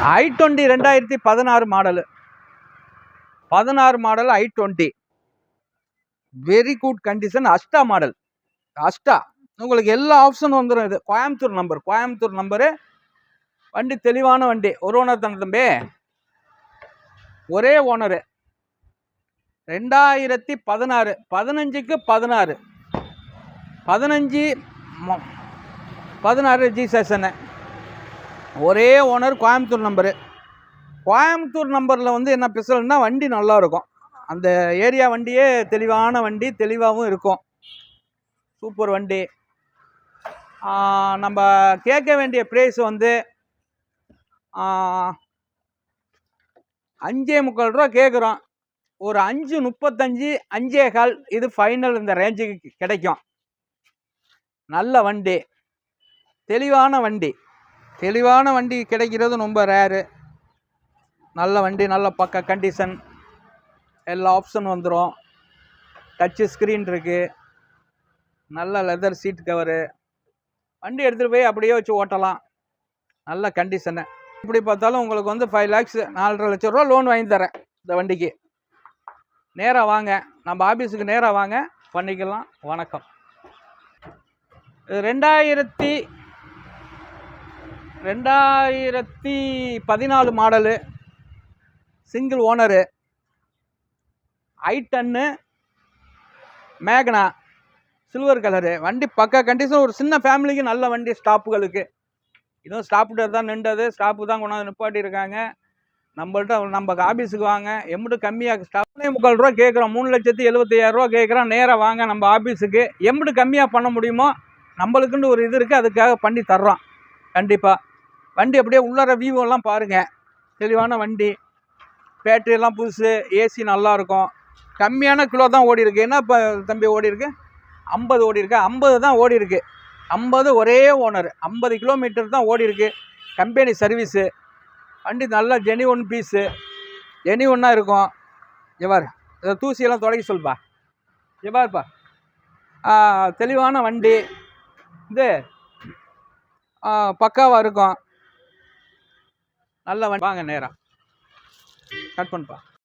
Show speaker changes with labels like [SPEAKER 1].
[SPEAKER 1] i20 2016 model, 16 model i20, very good condition. Asta model, Asta. உங்களுக்கு எல்லா ஆப்ஷனும் வந்துடும். இது கோயம்புத்தூர் நம்பரு. வண்டி தெளிவான வண்டி. ஒரு ஓனர் தானே தம்பி? ஒரே ஓனரு. 2016, 15க்கு 16, 16 ரிஜிஸ்ட்ரேஷனு. ஒரே ஓனர், கோயம்புத்தூர் நம்பரு. கோயம்புத்தூர் நம்பரில் வந்து என்ன ஸ்பெஷல்னா வண்டி நல்லா இருக்கும். அந்த ஏரியா வண்டியே தெளிவான வண்டி, தெளிவாகவும் இருக்கும். சூப்பர் வண்டி. நம்ம கேட்க வேண்டிய ப்ரைஸ் வந்து 5.25 ரூபா கேட்குறோம். ஒரு 5.35, 5.15 இது ஃபைனல். இந்த ரேஞ்சுக்கு கிடைக்கும். நல்ல வண்டி, தெளிவான வண்டி. தெளிவான வண்டி கிடைக்கிறது ரொம்ப ரேரு. நல்ல வண்டி, நல்ல பக்க கண்டிஷன். எல்லா ஆப்ஷன் வந்துடும். டச்சு ஸ்க்ரீன் இருக்குது. நல்ல லெதர் சீட் கவரு. வண்டி எடுத்துகிட்டு போய் அப்படியே வச்சு ஓட்டலாம். நல்ல கண்டிஷனு. இப்படி பார்த்தாலும் உங்களுக்கு வந்து 5 lakhs 4.5 லட்சம் ரூபா லோன் வாங்கி தரேன் இந்த வண்டிக்கு. நேராக வாங்க, நம்ம ஆஃபீஸுக்கு நேராக வாங்க, பண்ணிக்கலாம். வணக்கம். 2014 மாடலு, சிங்கிள் ஓனரு, i10 மேக்னா, சில்வர் கலரு. வண்டி பக்கா கண்டிஷன். ஒரு சின்ன ஃபேமிலிக்கு நல்ல வண்டி. ஸ்டாப்புகளுக்கு இதுவும் ஸ்டாப்பு தான் நின்றது. ஸ்டாப்பு தான் கொண்டாந்து நிப்பாட்டியிருக்காங்க. நம்மள்ட்ட நம்ம ஆஃபீஸுக்கு வாங்க. எம்பிட்டு கம்மியாக ஸ்டாப் 3.25 ரூபா கேட்குறோம். 3,75,000 ரூபா கேட்குறோம். நேராக வாங்க நம்ம ஆஃபீஸுக்கு. எம்பிட்டு கம்மியாக பண்ண முடியுமோ நம்மளுக்குன்னு ஒரு இது இருக்குது, அதுக்காக பண்ணி தர்றோம் கண்டிப்பாக. வண்டி அப்படியே உள்ளார வியூ எல்லாம் பாருங்கள். தெளிவான வண்டி. பேட்டரியெல்லாம் புதுசு. ஏசி நல்லாயிருக்கும். கம்மியான கிலோ தான் ஓடி இருக்கு. என்ன இப்போ தம்பி ஓடி இருக்கு? 50 ஓடி இருக்கு. 50 தான் ஓடி இருக்கு. 50 ஒரே ஓனர். 50 கிலோமீட்டர் தான் ஓடி இருக்கு. Company service. வண்டி நல்லா ஜெனிஒன் பீஸு. ஜெனிஒன்னாக இருக்கும். எவ்வாறு இதை தூசியெல்லாம் தொடங்கி சொல்லுப்பா. எவ்வாறுப்பா தெளிவான வண்டி. இது பக்காவாக இருக்கும். நல்ல வண்டி. வாங்க நேராக கட் பண்ணுப்பா.